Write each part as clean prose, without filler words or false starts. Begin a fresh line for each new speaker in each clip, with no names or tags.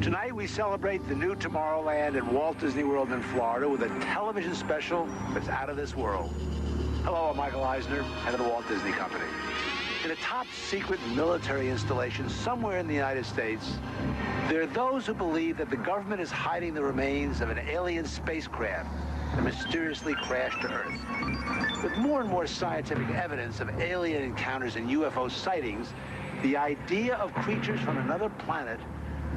Tonight we celebrate the new Tomorrowland at Walt Disney World in Florida with a television special that's out of this world. Hello, I'm Michael Eisner, head of the Walt Disney Company. In a top-secret military installation somewhere in the United States, there are those who believe that the government is hiding the remains of an alien spacecraft that mysteriously crashed to Earth. With more and more scientific evidence of alien encounters and UFO sightings, the idea of creatures from another planet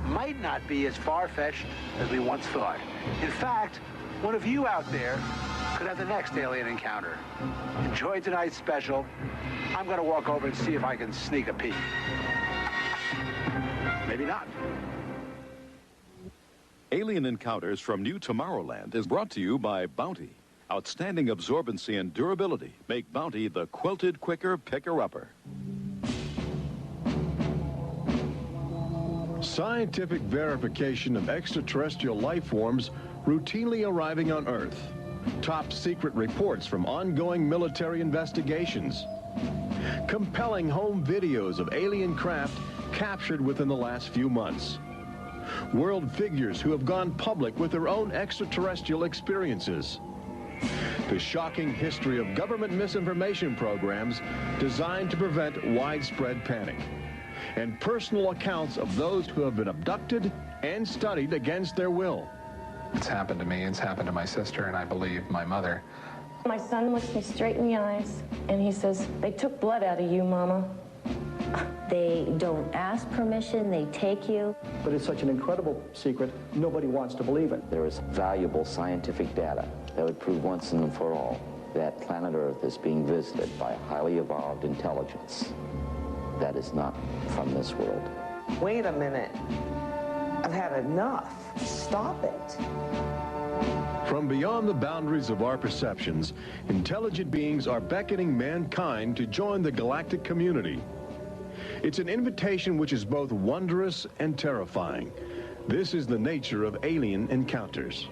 might not be as far-fetched as we once thought. In fact, one of you out there could have the next alien encounter. Enjoy tonight's special. I'm going to walk over and see if I can sneak a peek. Maybe not.
Alien Encounters from New Tomorrowland is brought to you by Bounty. Outstanding absorbency and durability make Bounty the quilted quicker picker-upper.
Scientific verification of extraterrestrial life forms routinely arriving on Earth. Top secret reports from ongoing military investigations. Compelling home videos of alien craft captured within the last few months. World figures who have gone public with their own extraterrestrial experiences. The shocking history of government misinformation programs designed to prevent widespread panic. And personal accounts of those who have been abducted and studied against their will.
It's happened to me, it's happened to my sister, and I believe my mother.
My son looks me straight in the eyes, and he says, "They took blood out of you, Mama."
They don't ask permission, they take you.
But it's such an incredible secret, nobody wants to believe it.
There is valuable scientific data that would prove once and for all that planet Earth is being visited by a highly evolved intelligence that is not from this world.
Wait a minute. I've had enough. Stop it.
From beyond the boundaries of our perceptions, intelligent beings are beckoning mankind to join the galactic community. It's an invitation which is both wondrous and terrifying. This is the nature of alien encounters.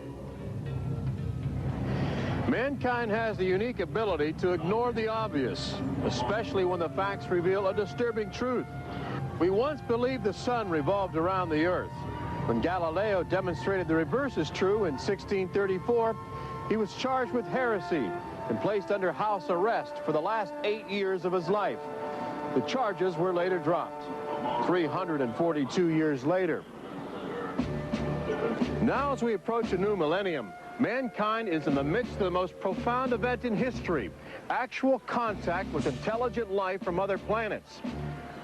Mankind has the unique ability to ignore the obvious, especially when the facts reveal a disturbing truth. We once believed the sun revolved around the earth. When Galileo demonstrated the reverse is true in 1634, he was charged with heresy and placed under house arrest for the last 8 years of his life. The charges were later dropped, 342 years later. Now, as we approach a new millennium, mankind is in the midst of the most profound event in history, actual contact with intelligent life from other planets.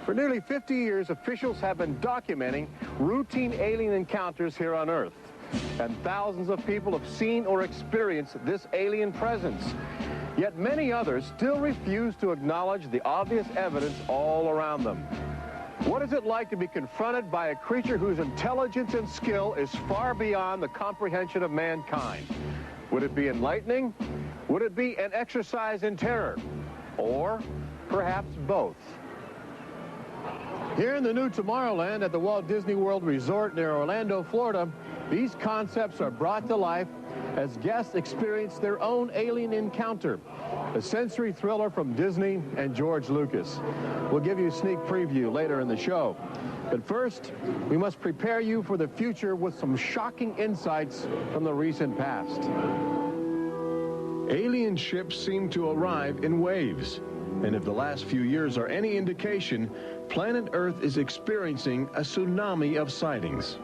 For nearly 50 years, officials have been documenting routine alien encounters here on Earth. And thousands of people have seen or experienced this alien presence. Yet many others still refuse to acknowledge the obvious evidence all around them. What is it like to be confronted by a creature whose intelligence and skill is far beyond the comprehension of mankind? Would it be enlightening? Would it be an exercise in terror? Or perhaps both? Here in the new Tomorrowland at the Walt Disney World Resort near Orlando, Florida, these concepts are brought to life as guests experience their own alien encounter, a sensory thriller from Disney and George Lucas. We'll give you a sneak preview later in the show. But first, we must prepare you for the future with some shocking insights from the recent past.
Alien ships seem to arrive in waves. And if the last few years are any indication, planet Earth is experiencing a tsunami of sightings.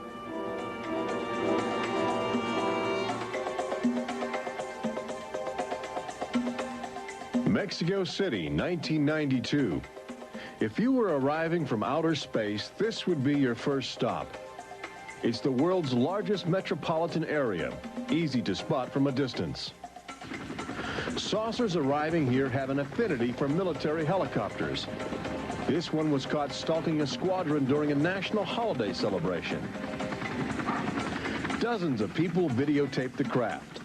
Mexico City, 1992. If you were arriving from outer space, this would be your first stop. It's the world's largest metropolitan area, easy to spot from a distance. Saucers arriving here have an affinity for military helicopters. This one was caught stalking a squadron during a national holiday celebration. Dozens of people videotaped the craft.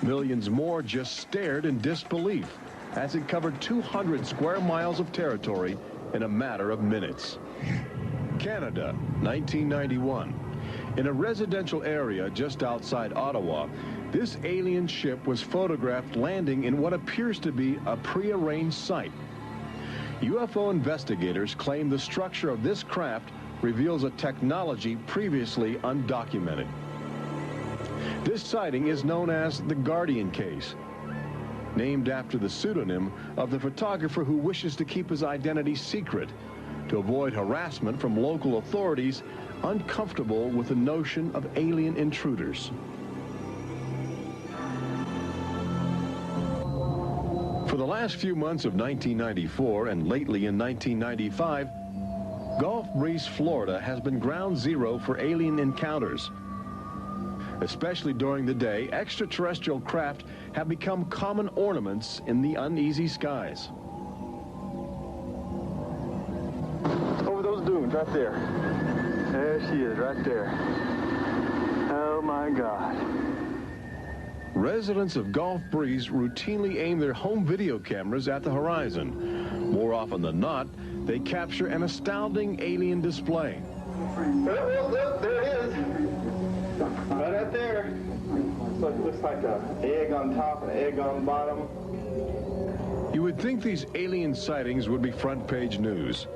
Millions more just stared in disbelief as it covered 200 square miles of territory in a matter of minutes. Canada, 1991. In a residential area just outside Ottawa, this alien ship was photographed landing in what appears to be a prearranged site. UFO investigators claim the structure of this craft reveals a technology previously undocumented. This sighting is known as the Guardian case, named after the pseudonym of the photographer who wishes to keep his identity secret to avoid harassment from local authorities uncomfortable with the notion of alien intruders. For the last few months of 1994 and lately in 1995, Gulf Breeze, Florida has been ground zero for alien encounters. Especially during the day, extraterrestrial craft have become common ornaments in the uneasy skies.
Over those dunes, right there. There she is, right there. Oh, my God.
Residents of Gulf Breeze routinely aim their home video cameras at the horizon. More often than not, they capture an astounding alien display.
Look, there it is. Right out there. Looks like an egg on top and an egg on the bottom.
You would think these alien sightings would be front page news.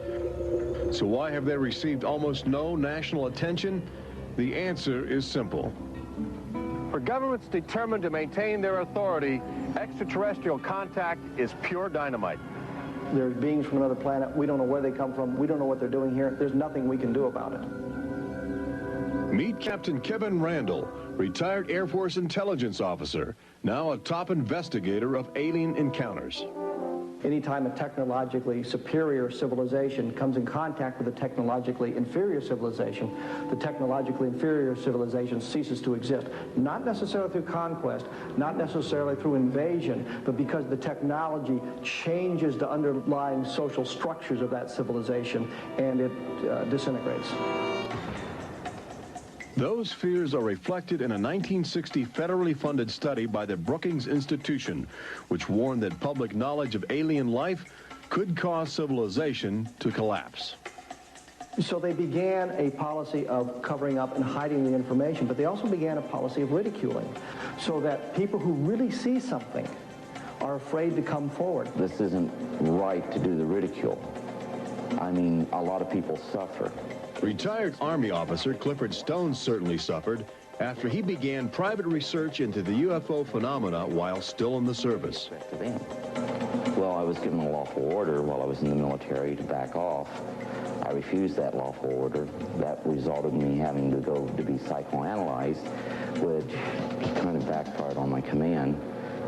So why have they received almost no national attention? The answer is simple.
For governments determined to maintain their authority, extraterrestrial contact is pure dynamite.
There's beings from another planet. We don't know where they come from. We don't know what they're doing here. There's nothing we can do about it.
Meet Captain Kevin Randall, retired Air Force intelligence officer, now a top investigator of alien encounters.
Anytime a technologically superior civilization comes in contact with a technologically inferior civilization, the technologically inferior civilization ceases to exist. Not necessarily through conquest, not necessarily through invasion, but because the technology changes the underlying social structures of that civilization and it disintegrates.
Those fears are reflected in a 1960 federally funded study by the Brookings Institution, which warned that public knowledge of alien life could cause civilization to collapse.
So they began a policy of covering up and hiding the information, but they also began a policy of ridiculing, so that people who really see something are afraid to come forward.
This isn't right to do the ridicule. I mean, a lot of people suffer.
Retired Army officer Clifford Stone certainly suffered after he began private research into the UFO phenomena while still in the service.
Well, I was given a lawful order while I was in the military to back off. I refused that lawful order. That resulted in me having to go to be psychoanalyzed, which kind of backfired on my command.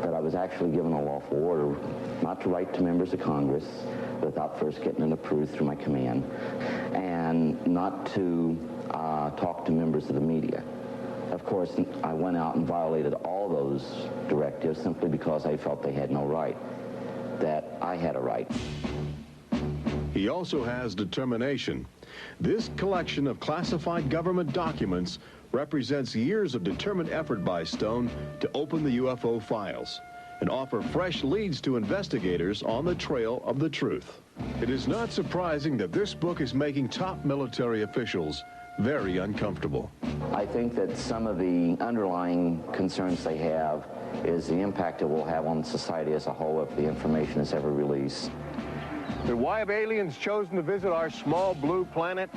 But I was actually given a lawful order not to write to members of Congress without first getting it approved through my command, and not to talk to members of the media. Of course, I went out and violated all those directives simply because I felt they had no right, that I had a right.
He also has determination. This collection of classified government documents represents years of determined effort by Stone to open the UFO files and offer fresh leads to investigators on the trail of the truth. It is not surprising that this book is making top military officials very uncomfortable.
I think that some of the underlying concerns they have is the impact it will have on society as a whole if the information is ever released.
But why have aliens chosen to visit our small blue planet,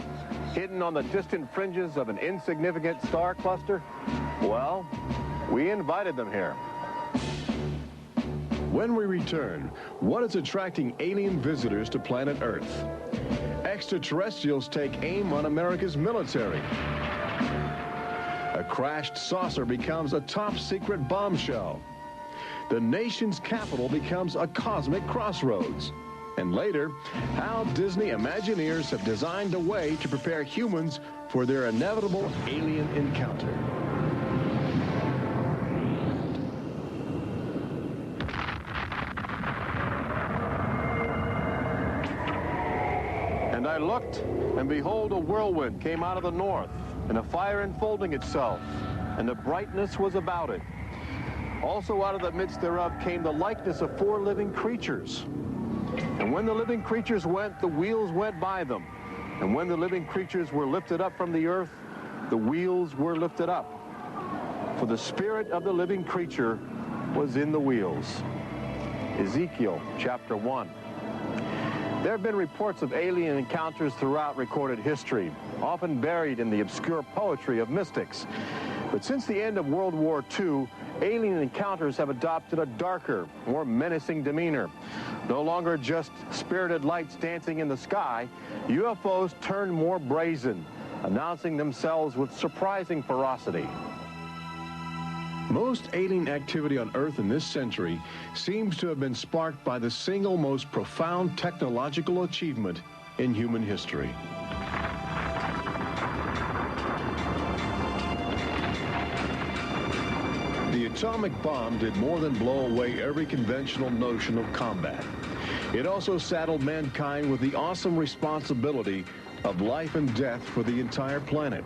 hidden on the distant fringes of an insignificant star cluster? Well, we invited them here.
When we return, what is attracting alien visitors to planet Earth? Extraterrestrials take aim on America's military. A crashed saucer becomes a top-secret bombshell. The nation's capital becomes a cosmic crossroads. And later, how Disney Imagineers have designed a way to prepare humans for their inevitable alien encounter.
And I looked, and behold, a whirlwind came out of the north, and a fire enfolding itself, and the brightness was about it. Also out of the midst thereof came the likeness of 4 living creatures. And when the living creatures went, the wheels went by them. And when the living creatures were lifted up from the earth, the wheels were lifted up. For the spirit of the living creature was in the wheels. Ezekiel chapter 1. There have been reports of alien encounters throughout recorded history, often buried in the obscure poetry of mystics. But since the end of World War II, alien encounters have adopted a darker, more menacing demeanor. No longer just spirited lights dancing in the sky, UFOs turn more brazen, announcing themselves with surprising ferocity.
Most alien activity on Earth in this century seems to have been sparked by the single most profound technological achievement in human history. The atomic bomb did more than blow away every conventional notion of combat. It also saddled mankind with the awesome responsibility of life and death for the entire planet.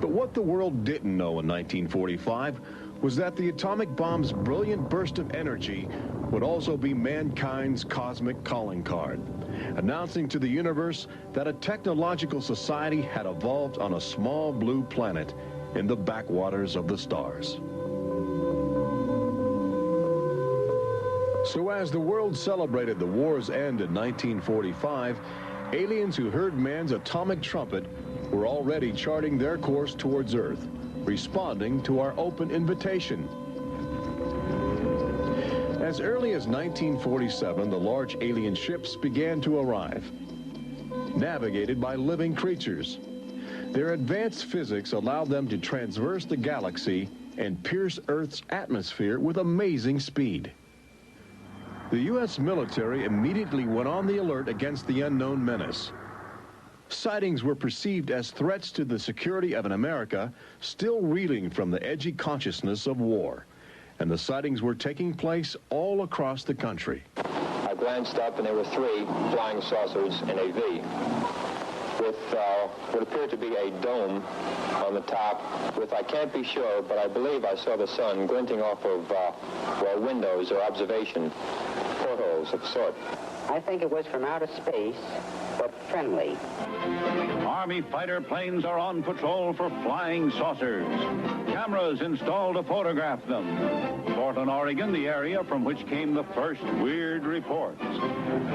But what the world didn't know in 1945 was that the atomic bomb's brilliant burst of energy would also be mankind's cosmic calling card, announcing to the universe that a technological society had evolved on a small blue planet in the backwaters of the stars. So as the world celebrated the war's end in 1945, aliens who heard man's atomic trumpet were already charting their course towards Earth, responding to our open invitation. As early as 1947, the large alien ships began to arrive, navigated by living creatures. Their advanced physics allowed them to traverse the galaxy and pierce Earth's atmosphere with amazing speed. The U.S. military immediately went on the alert against the unknown menace. Sightings were perceived as threats to the security of an America still reeling from the edgy consciousness of war. And the sightings were taking place all across the country.
I glanced up and there were 3 flying saucers in a V with what appeared to be a dome on the top with, I can't be sure, but I believe I saw the sun glinting off of windows or observation portholes of a sort.
I think it was from outer space, but friendly.
Army fighter planes are on patrol for flying saucers. Cameras installed to photograph them. Portland, Oregon, the area from which came the first weird reports.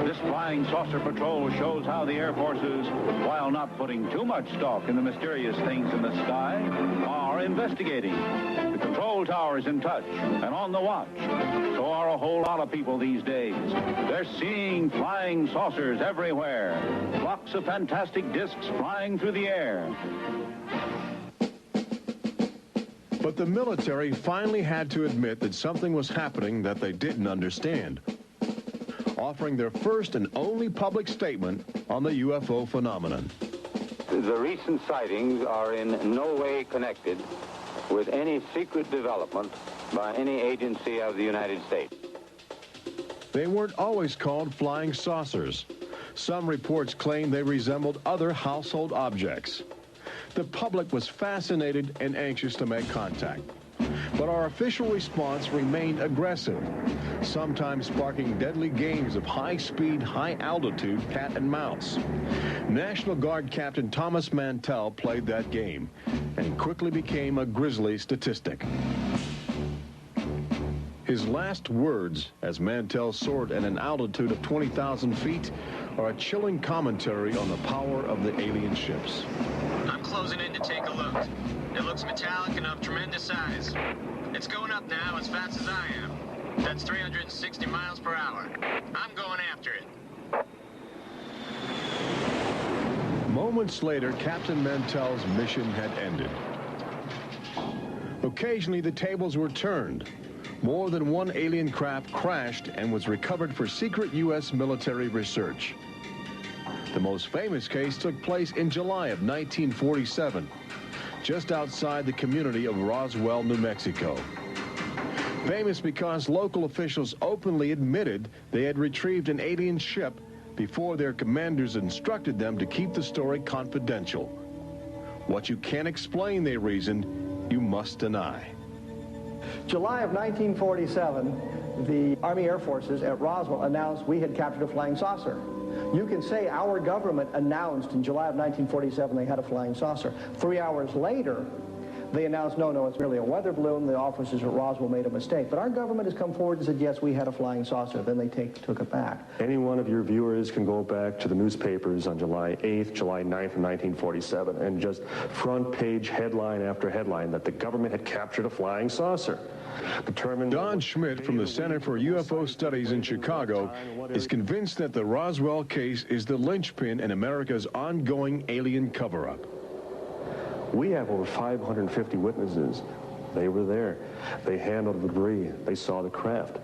This flying saucer patrol shows how the Air Forces, while not putting too much stock in the mysterious things in the sky, are investigating. The control tower is in touch and on the watch. So are a whole lot of people these days. They're seeing flying saucers everywhere. Blocks of fantastic discs flying through the air.
But the military finally had to admit that something was happening that they didn't understand, offering their first and only public statement on the UFO phenomenon.
The recent sightings are in no way connected with any secret development by any agency of the United States.
They weren't always called flying saucers. Some reports claim they resembled other household objects. The public was fascinated and anxious to make contact. But our official response remained aggressive, sometimes sparking deadly games of high-speed, high-altitude cat and mouse. National Guard Captain Thomas Mantell played that game and quickly became a grisly statistic. His last words, as Mantell soared at an altitude of 20,000 feet, are a chilling commentary on the power of the alien ships.
I'm closing in to take a look. It looks metallic and of tremendous size. It's going up now as fast as I am. That's 360 miles per hour. I'm going after it.
Moments later, Captain Mantell's mission had ended. Occasionally, the tables were turned. More than one alien craft crashed and was recovered for secret U.S. military research. The most famous case took place in July of 1947, just outside the community of Roswell, New Mexico. Famous because local officials openly admitted they had retrieved an alien ship before their commanders instructed them to keep the story confidential. What you can't explain, they reasoned, you must deny.
July of 1947, the Army Air Forces at Roswell announced we had captured a flying saucer. You can say our government announced in July of 1947 they had a flying saucer. 3 hours later, They announced, no, it's merely a weather balloon. The officers at Roswell made a mistake. But our government has come forward and said, yes, we had a flying saucer. Then they took it back.
Any one of your viewers can go back to the newspapers on July 8th, July 9th of 1947, and just front page headline after headline that the government had captured a flying saucer.
Don Schmidt from the Center for UFO Studies in Chicago is convinced that the Roswell case is the linchpin in America's ongoing alien cover-up.
We have over 550 witnesses. They were there. They handled the debris. They saw the craft.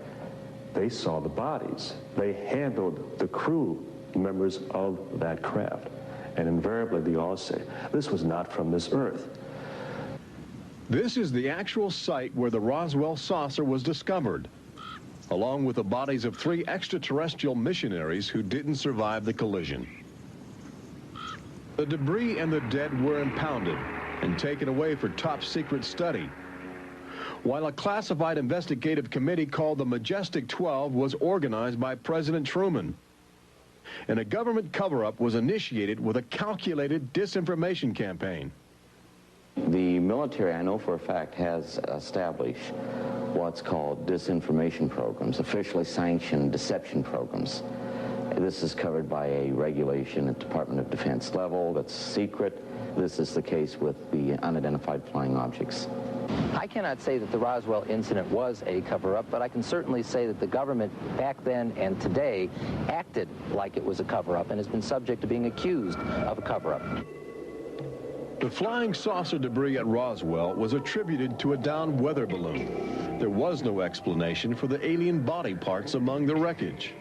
They saw the bodies. They handled the crew members of that craft. And invariably, they all say, this was not from this earth.
This is the actual site where the Roswell saucer was discovered, along with the bodies of 3 extraterrestrial missionaries who didn't survive the collision. The debris and the dead were impounded and taken away for top-secret study, while a classified investigative committee called the Majestic 12 was organized by President Truman. And a government cover-up was initiated with a calculated disinformation campaign.
The military, I know for a fact, has established what's called disinformation programs, officially sanctioned deception programs. This is covered by a regulation at Department of Defense level that's secret. This is the case with the unidentified flying objects.
I cannot say that the Roswell incident was a cover-up, but I can certainly say that the government back then and today acted like it was a cover-up and has been subject to being accused of a cover-up.
The flying saucer debris at Roswell was attributed to a downed weather balloon. There was no explanation for the alien body parts among the wreckage.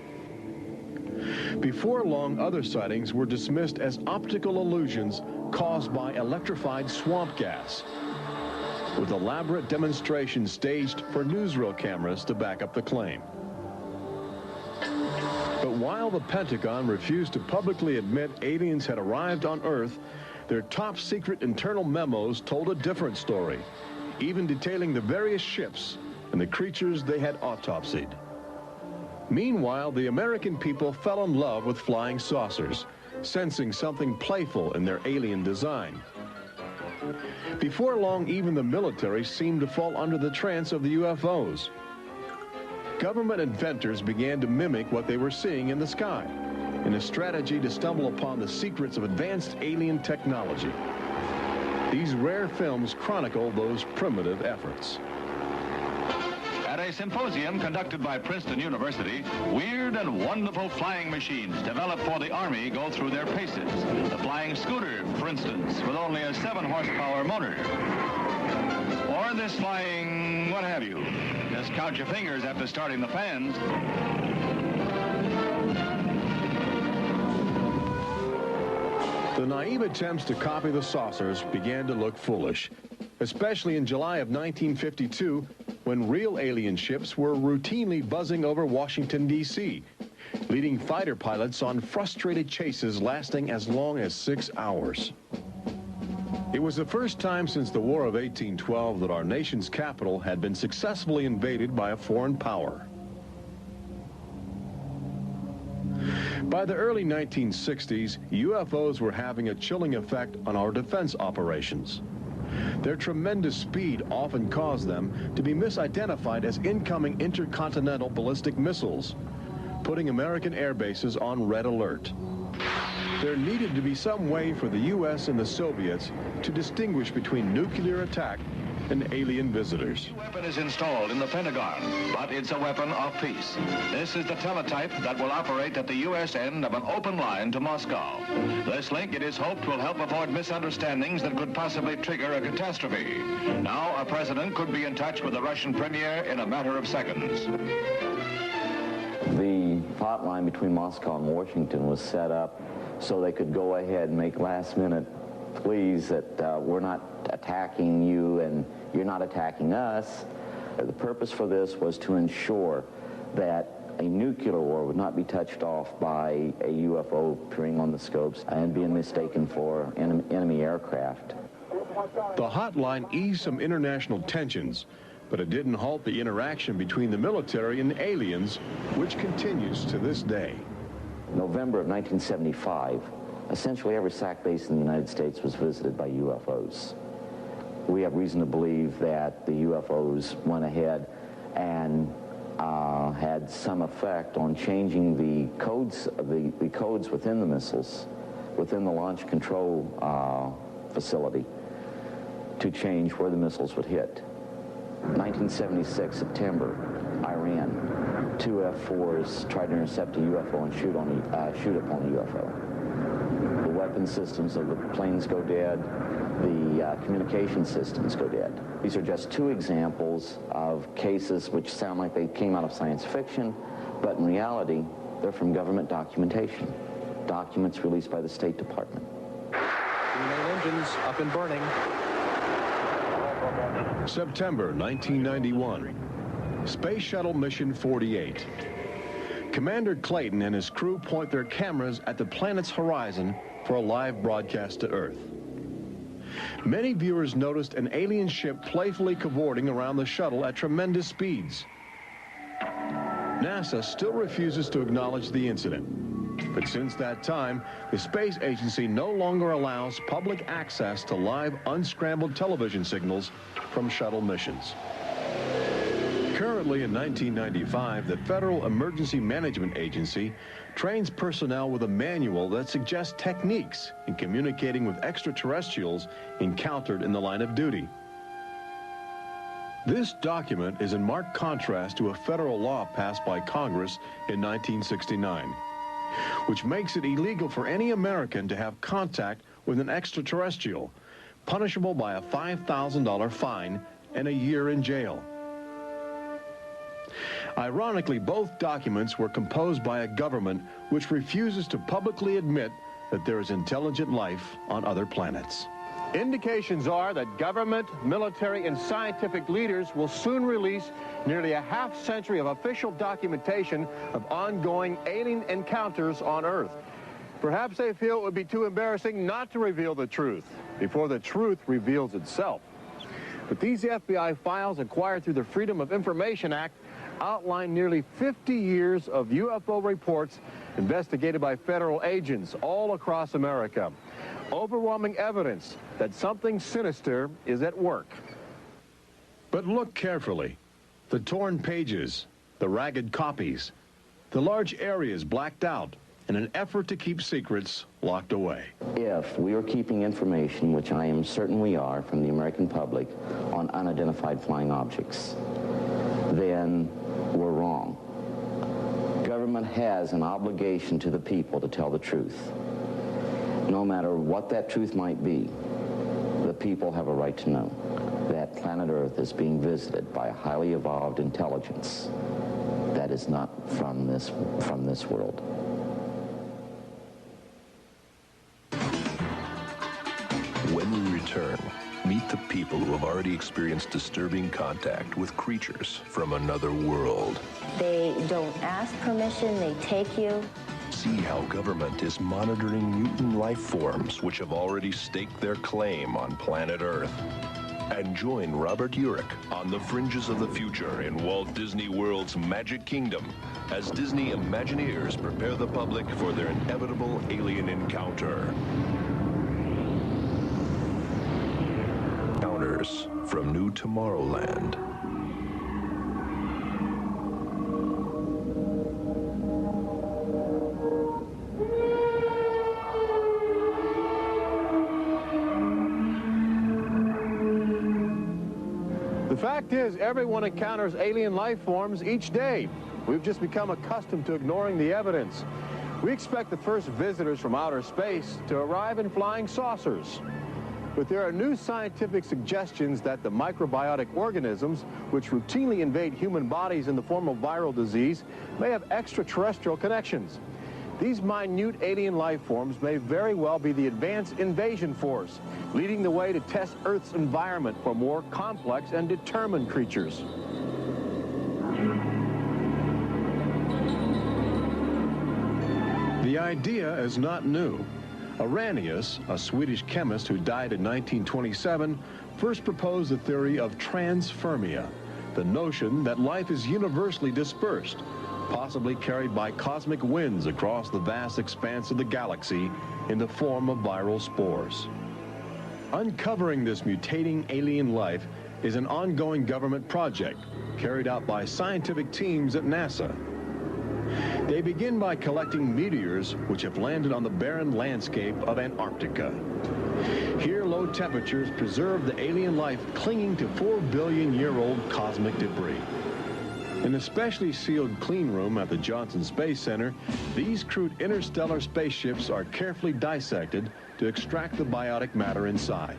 Before long, other sightings were dismissed as optical illusions caused by electrified swamp gas, with elaborate demonstrations staged for newsreel cameras to back up the claim. But while the Pentagon refused to publicly admit aliens had arrived on Earth, their top-secret internal memos told a different story, even detailing the various ships and the creatures they had autopsied. Meanwhile, the American people fell in love with flying saucers, sensing something playful in their alien design. Before long, even the military seemed to fall under the trance of the UFOs. Government inventors began to mimic what they were seeing in the sky, in a strategy to stumble upon the secrets of advanced alien technology. These rare films chronicle those primitive efforts.
At a symposium conducted by Princeton University, weird and wonderful flying machines developed for the Army go through their paces. The flying scooter, for instance, with only a 7-horsepower motor. Or this flying what have you. Just count your fingers after starting the fans.
The naive attempts to copy the saucers began to look foolish, especially in July of 1952, when real alien ships were routinely buzzing over Washington, D.C., leading fighter pilots on frustrated chases lasting as long as 6 hours. It was the first time since the War of 1812 that our nation's capital had been successfully invaded by a foreign power. By the early 1960s, UFOs were having a chilling effect on our defense operations. Their tremendous speed often caused them to be misidentified as incoming intercontinental ballistic missiles, putting American air bases on red alert. There needed to be some way for the U.S. and the Soviets to distinguish between nuclear attack and alien visitors.
The weapon is installed in the Pentagon, but it's a weapon of peace. This is the teletype that will operate at the U.S. end of an open line to Moscow. This link, it is hoped, will help avoid misunderstandings that could possibly trigger a catastrophe. Now, a president could be in touch with the Russian premier in a matter of seconds.
The hotline between Moscow and Washington was set up so they could go ahead and make last-minute pleas that we're not attacking you and you're not attacking us. The purpose for this was to ensure that a nuclear war would not be touched off by a UFO appearing on the scopes and being mistaken for enemy aircraft.
The hotline eased some international tensions, but it didn't halt the interaction between the military and the aliens, which continues to this day.
November of 1975, essentially every SAC base in the United States was visited by UFOs. we have reason to believe that the UFOs went ahead and had some effect on changing the codes within the missiles, within the launch control facility, to change where the missiles would hit. 1976, September, Iran, 2 F-4s tried to intercept a UFO and shoot upon the UFO. The weapon systems of the planes go dead. The communication systems go dead. These are just 2 examples of cases which sound like they came out of science fiction, but in reality, they're from government documentation. Documents released by the State Department.
Main engines up and burning.
September 1991. Space Shuttle Mission 48. Commander Clayton and his crew point their cameras at the planet's horizon for a live broadcast to Earth. Many viewers noticed an alien ship playfully cavorting around the shuttle at tremendous speeds. NASA still refuses to acknowledge the incident. But since that time, the space agency no longer allows public access to live unscrambled television signals from shuttle missions. Currently in 1995, the Federal Emergency Management Agency trains personnel with a manual that suggests techniques in communicating with extraterrestrials encountered in the line of duty. This document is in marked contrast to a federal law passed by Congress in 1969, which makes it illegal for any American to have contact with an extraterrestrial, punishable by a $5,000 fine and a year in jail. Ironically, both documents were composed by a government which refuses to publicly admit that there is intelligent life on other planets.
Indications are that government, military, and scientific leaders will soon release nearly a half-century of official documentation of ongoing alien encounters on Earth. Perhaps they feel it would be too embarrassing not to reveal the truth before the truth reveals itself. But these FBI files acquired through the Freedom of Information Act outline nearly 50 years of UFO reports investigated by federal agents all across America. Overwhelming evidence that something sinister is at work.
But look carefully. The torn pages, the ragged copies, the large areas blacked out in an effort to keep secrets locked away.
If we are keeping information, which I am certain we are, from the American public on unidentified flying objects, then we're wrong. Government has an obligation to the people to tell the truth. No matter what that truth might be, the people have a right to know that planet Earth is being visited by a highly evolved intelligence that is not from this world.
When we return, meet the people who have already experienced disturbing contact with creatures from another world.
They don't ask permission, they take you.
See how government is monitoring mutant life forms which have already staked their claim on planet Earth. And join Robert Urich on the fringes of the future in Walt Disney World's Magic Kingdom as Disney Imagineers prepare the public for their inevitable alien encounter. Encounters from New Tomorrowland.
The fact is, everyone encounters alien life forms each day. We've just become accustomed to ignoring the evidence. We expect the first visitors from outer space to arrive in flying saucers. But there are new scientific suggestions that the microbiotic organisms, which routinely invade human bodies in the form of viral disease, may have extraterrestrial connections. These minute alien life forms may very well be the advanced invasion force, leading the way to test Earth's environment for more complex and determined creatures.
The idea is not new. Arrhenius, a Swedish chemist who died in 1927, first proposed the theory of transfermia, the notion that life is universally dispersed, possibly carried by cosmic winds across the vast expanse of the galaxy in the form of viral spores. Uncovering this mutating alien life is an ongoing government project carried out by scientific teams at NASA. They begin by collecting meteors which have landed on the barren landscape of Antarctica. Here, low temperatures preserve the alien life clinging to 4 billion-year-old cosmic debris. In a specially sealed clean room at the Johnson Space Center, these crude interstellar spaceships are carefully dissected to extract the biotic matter inside.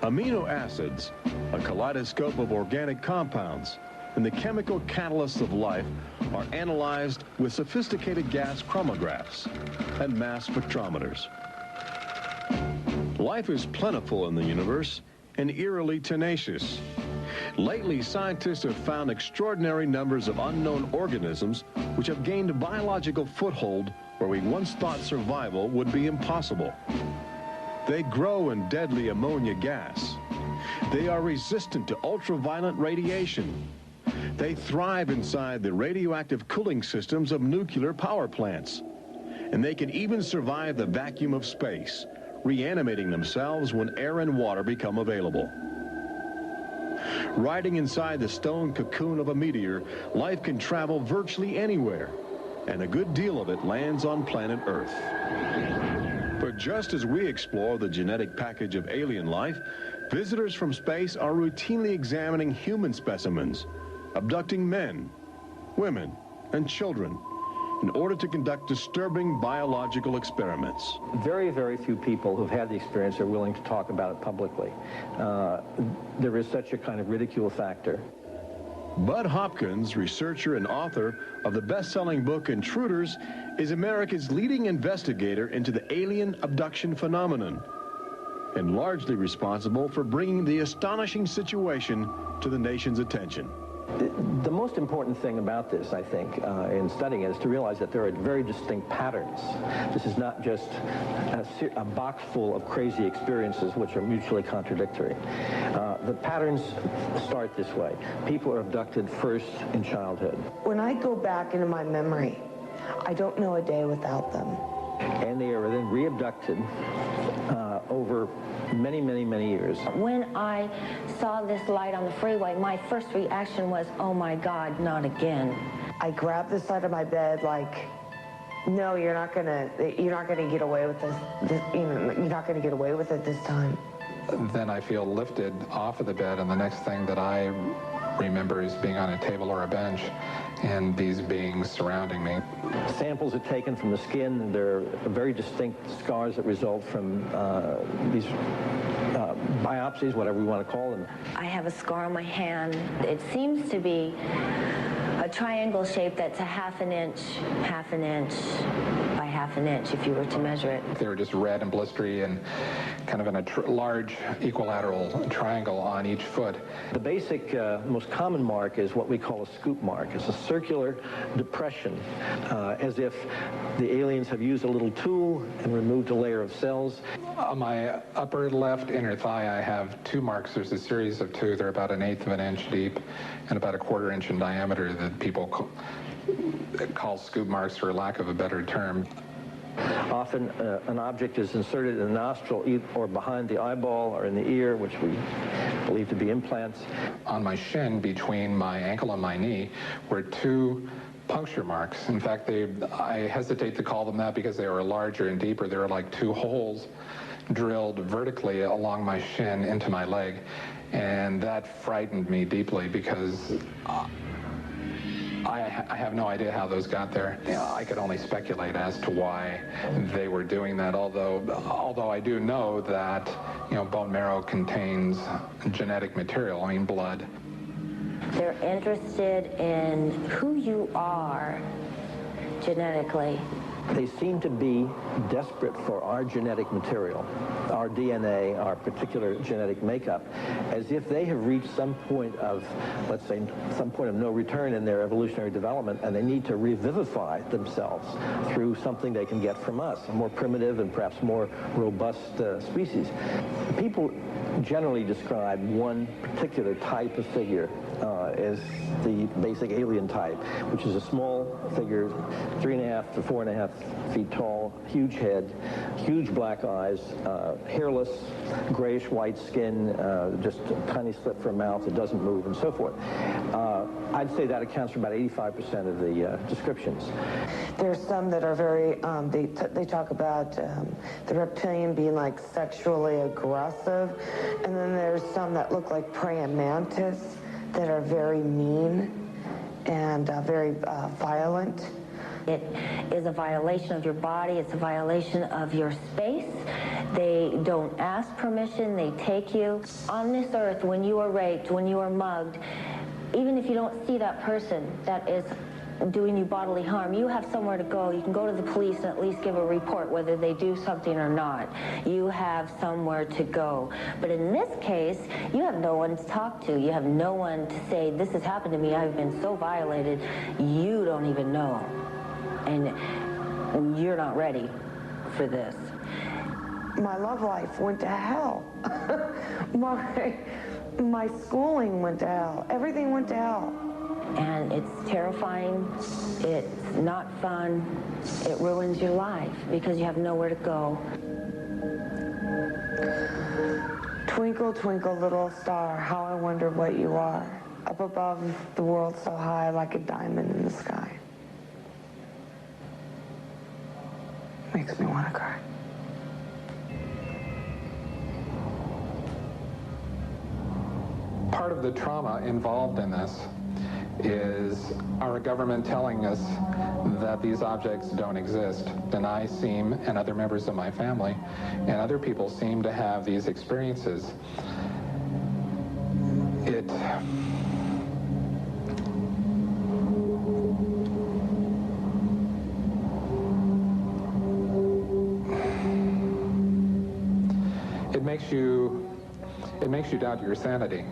Amino acids, a kaleidoscope of organic compounds, and the chemical catalysts of life are analyzed with sophisticated gas chromographs and mass spectrometers. Life is plentiful in the universe and eerily tenacious. Lately, scientists have found extraordinary numbers of unknown organisms which have gained a biological foothold where we once thought survival would be impossible. They grow in deadly ammonia gas. They are resistant to ultraviolet radiation. They thrive inside the radioactive cooling systems of nuclear power plants. And they can even survive the vacuum of space, reanimating themselves when air and water become available. Riding inside the stone cocoon of a meteor, life can travel virtually anywhere, and a good deal of it lands on planet Earth. But just as we explore the genetic package of alien life, visitors from space are routinely examining human specimens, abducting men, women, and children in order to conduct disturbing biological experiments.
Very, very few people who've had the experience are willing to talk about it publicly. There is such a kind of ridicule factor.
Bud Hopkins, researcher and author of the best-selling book Intruders, is America's leading investigator into the alien abduction phenomenon and largely responsible for bringing the astonishing situation to the nation's attention.
The most important thing about this, I think, in studying it is to realize that there are very distinct patterns. This is not just a box full of crazy experiences which are mutually contradictory. The patterns start this way. People are abducted first in childhood.
When I go back into my memory, I don't know a day without them.
And they are then re-abducted over many, many, many years.
When I saw this light on the freeway, my first reaction was, oh my God, not again.
I grabbed the side of my bed like, no, you're not gonna get away with this. You're not gonna get away with it this time.
Then I feel lifted off of the bed, and the next thing that I remember is being on a table or a bench and these beings surrounding me.
Samples are taken from the skin, and there are very distinct scars that result from these biopsies, whatever we want to call them.
I have a scar on my hand. It seems to be a triangle shape that's a half an inch by half an inch if you were to measure it.
They were just red and blistery and kind of in a large equilateral triangle on each foot.
The basic, most common mark is what we call a scoop mark. It's a circular depression, as if the aliens have used a little tool and removed a layer of cells.
On my upper left inner thigh, I have 2 marks. There's a series of 2. They're about 1/8 of an inch deep and about 1/4 inch in diameter that people call scoop marks for lack of a better term.
Often an object is inserted in the nostril or behind the eyeball or in the ear, which we believe to be implants.
On my shin, between my ankle and my knee, were 2 puncture marks. In fact, I hesitate to call them that because they were larger and deeper. They were like 2 holes drilled vertically along my shin into my leg. And that frightened me deeply because I have no idea how those got there. I could only speculate as to why they were doing that, although I do know that, bone marrow contains genetic material, blood.
They're interested in who you are genetically.
They seem to be desperate for our genetic material, our DNA, our particular genetic makeup, as if they have reached some point of, let's say, some point of no return in their evolutionary development, and they need to revivify themselves through something they can get from us, a more primitive and perhaps more robust species. People generally describe one particular type of figure as the basic alien type, which is a small figure, 3.5 to 4.5 feet tall, huge head, huge black eyes, hairless, grayish-white skin, just a tiny slit for a mouth that doesn't move, and so forth. I'd say that accounts for about 85% of the descriptions.
There's some that are very, they talk about the reptilian being like sexually aggressive, and then there's some that look like praying mantis that are very mean and very violent.
It is a violation of your body. It's a violation of your space. They don't ask permission. They take you. On this earth, when you are raped, when you are mugged, even if you don't see that person that is doing you bodily harm, you have somewhere to go. You can go to the police and at least give a report whether they do something or not. You have somewhere to go. But in this case, you have no one to talk to. You have no one to say, this has happened to me. I've been so violated. You don't even know. And you're not ready for this.
My love life went to hell. My schooling went to hell. Everything went to hell.
And it's terrifying. It's not fun. It ruins your life because you have nowhere to go.
Twinkle, twinkle, little star, how I wonder what you are. Up above the world so high like a diamond in the sky. Makes me want to cry.
Part of the trauma involved in this is our government telling us that these objects don't exist. And I seem, and other members of my family, and other people seem to have these experiences. It makes you doubt your sanity.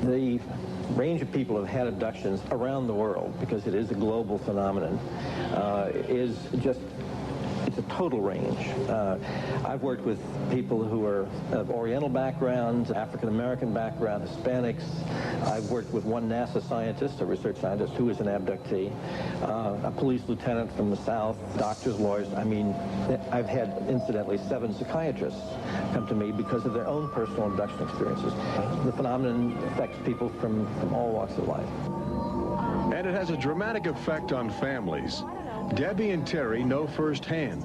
The range of people who have had abductions around the world, because it is a global phenomenon, is just, it's a total range. I've worked with people who are of Oriental backgrounds, African-American background, Hispanics. I've worked with one NASA scientist, a research scientist, who is an abductee, a police lieutenant from the South, doctors, lawyers. I mean, I've had, incidentally, 7 psychiatrists come to me because of their own personal abduction experiences. The phenomenon affects people from all walks of life.
And it has a dramatic effect on families. Debbie and Terry know firsthand.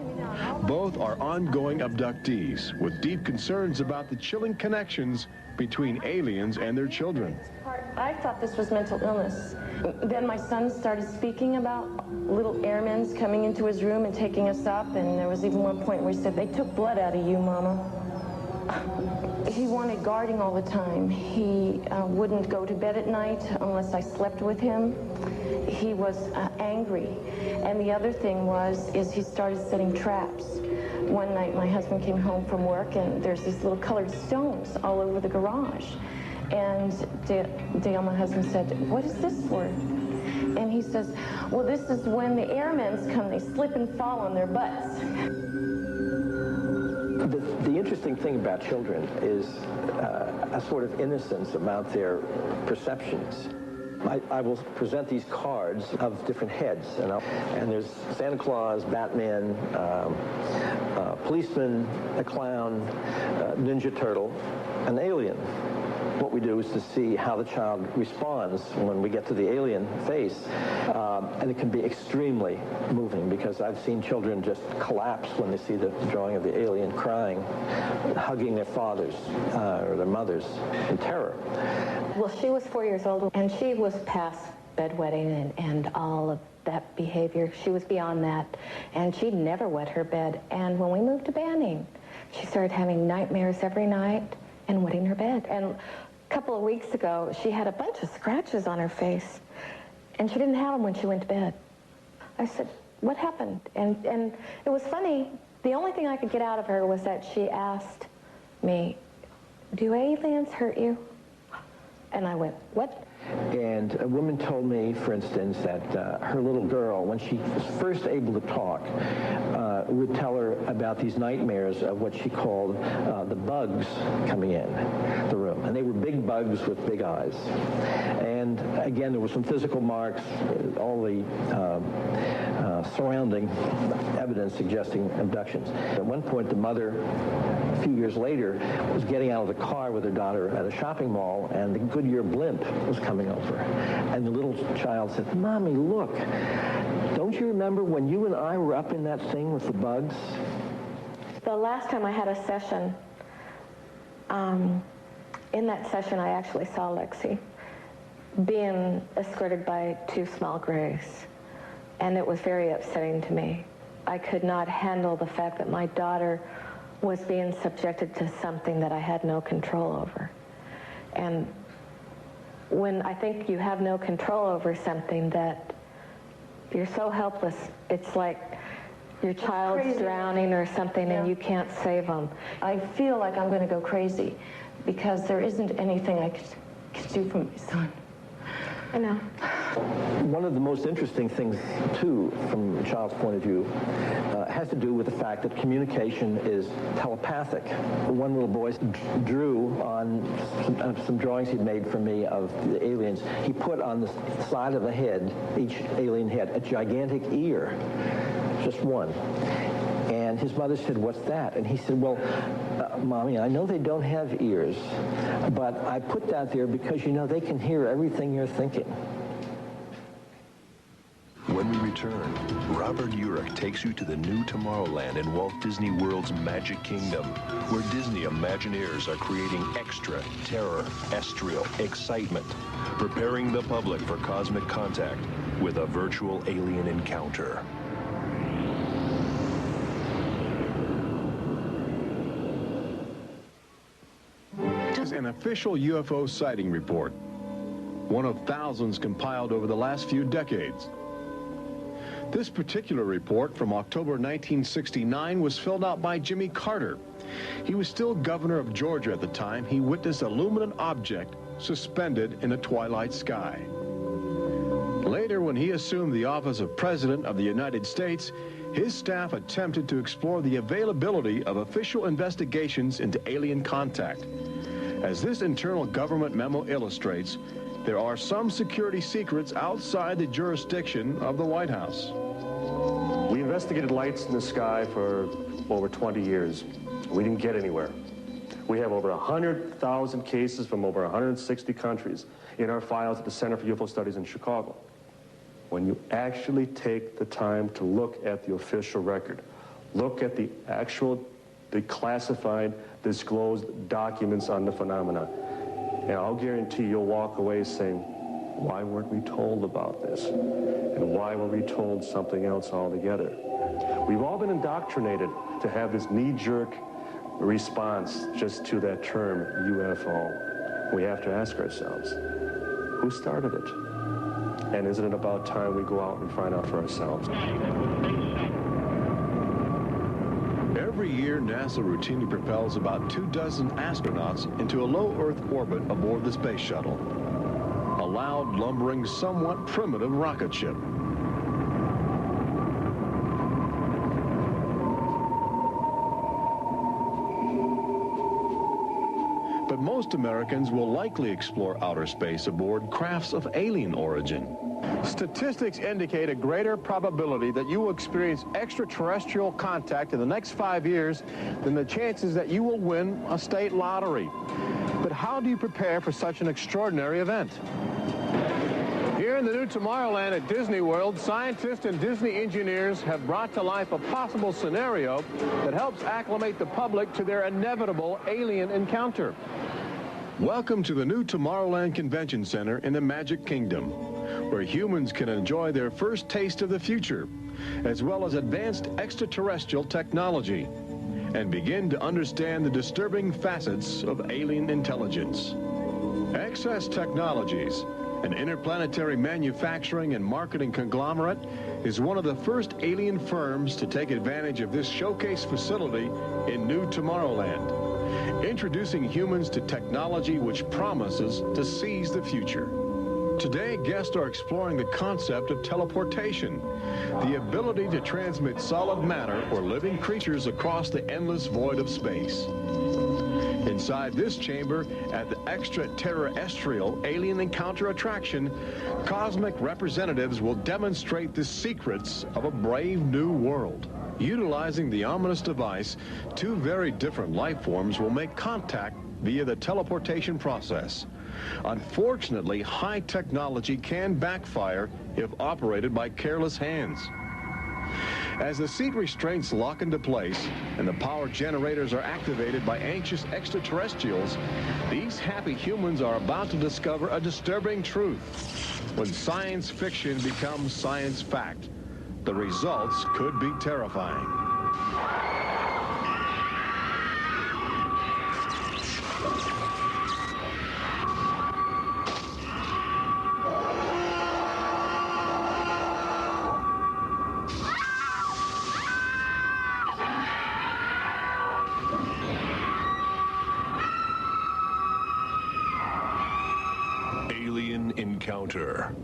Both are ongoing abductees with deep concerns about the chilling connections between aliens and their children.
I thought this was mental illness. Then my son started speaking about little airmen coming into his room and taking us up, and there was even one point where he said, "They took blood out of you, Mama." He wanted guarding all the time. He wouldn't go to bed at night unless I slept with him. He was angry. And the other thing is he started setting traps. One night my husband came home from work and there's these little colored stones all over the garage. And Dale, my husband, said, "What is this for?" And he says, "Well, this is when the airmen come, they slip and fall on their butts."
The interesting thing about children is a sort of innocence about their perceptions. I will present these cards of different heads, and there's Santa Claus, Batman, policeman, a clown, Ninja Turtle, an alien. What we do is to see how the child responds when we get to the alien face, and it can be extremely moving because I've seen children just collapse when they see the drawing of the alien, crying, hugging their fathers or their mothers in terror.
Well, she was 4 years old, and she was past bedwetting and all of that behavior. She was beyond that, and she'd never wet her bed. And when we moved to Banning, she started having nightmares every night and wetting her bed. And a couple of weeks ago, she had a bunch of scratches on her face, and she didn't have them when she went to bed. I said, "What happened?" And it was funny. The only thing I could get out of her was that she asked me, "Do aliens hurt you?" And I went, "What?"
And a woman told me, for instance, that her little girl, when she was first able to talk, would tell her about these nightmares of what she called the bugs coming in the room. And they were big bugs with big eyes. And again, there were some physical marks, all the surrounding evidence suggesting abductions. At one point, the mother, a few years later, was getting out of the car with her daughter at a shopping mall, and the Goodyear blimp was coming over. And the little child said, "Mommy, look, don't you remember when you and I were up in that thing with the bugs?"
The last time I had a session, in that session I actually saw Lexi being escorted by two small grays. And it was very upsetting to me. I could not handle the fact that my daughter was being subjected to something that I had no control over. And when I think you have no control over something, that you're so helpless, it's like your child's drowning or something, and you can't save them.
I feel like I'm going to go crazy because there isn't anything I could do for my son.
I know.
One of the most interesting things, too, from a child's point of view, has to do with the fact that communication is telepathic. One little boy drew on some drawings he'd made for me of the aliens. He put on the side of the head, each alien head, a gigantic ear, just one. And his mother said, "What's that?" And he said, "Well, Mommy, I know they don't have ears, but I put that there because, you know, they can hear everything you're thinking."
When we return, Robert Urich takes you to the new Tomorrowland in Walt Disney World's Magic Kingdom, where Disney Imagineers are creating extra terror, estrial excitement, preparing the public for cosmic contact with a virtual alien encounter.
An official UFO sighting report, one of thousands compiled over the last few decades. This particular report from October 1969 was filled out by Jimmy Carter. He was still governor of Georgia at the time. He witnessed a luminous object suspended in a twilight sky. Later, when he assumed the office of President of the United States, his staff attempted to explore the availability of official investigations into alien contact. As this internal government memo illustrates, there are some security secrets outside the jurisdiction of the White House.
We investigated lights in the sky for over 20 years. We didn't get anywhere. We have over 100,000 cases from over 160 countries in our files at the Center for UFO Studies in Chicago. When you actually take the time to look at the official record, look at the classified, disclosed documents on the phenomena, and I'll guarantee you'll walk away saying, why weren't we told about this? And why were we told something else altogether? We've all been indoctrinated to have this knee-jerk response just to that term, UFO. We have to ask ourselves, who started it? And isn't it about time we go out and find out for ourselves?
Every year, NASA routinely propels about 24 astronauts into a low Earth orbit aboard the space shuttle, a loud, lumbering, somewhat primitive rocket ship. But most Americans will likely explore outer space aboard crafts of alien origin. Statistics indicate a greater probability that you will experience extraterrestrial contact in the next 5 years than the chances that you will win a state lottery. But how do you prepare for such an extraordinary event? Here in the new Tomorrowland at Disney World, scientists and Disney engineers have brought to life a possible scenario that helps acclimate the public to their inevitable alien encounter. Welcome to the new Tomorrowland Convention Center in the Magic Kingdom, where humans can enjoy their first taste of the future, as well as advanced extraterrestrial technology, and begin to understand the disturbing facets of alien intelligence. Access Technologies, an interplanetary manufacturing and marketing conglomerate, is one of the first alien firms to take advantage of this showcase facility in new Tomorrowland, introducing humans to technology which promises to seize the future. Today, guests are exploring the concept of teleportation, the ability to transmit solid matter or living creatures across the endless void of space. Inside this chamber, at the extraterrestrial alien encounter attraction, cosmic representatives will demonstrate the secrets of a brave new world. Utilizing the ominous device, two very different life forms will make contact via the teleportation process. Unfortunately, high technology can backfire if operated by careless hands. As the seat restraints lock into place and the power generators are activated by anxious extraterrestrials, these happy humans are about to discover a disturbing truth. When science fiction becomes science fact, the results could be terrifying.
Alien Encounter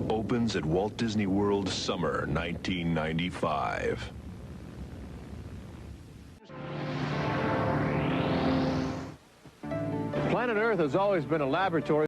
opens at Walt Disney World summer 1995.
Planet Earth has always been a laboratory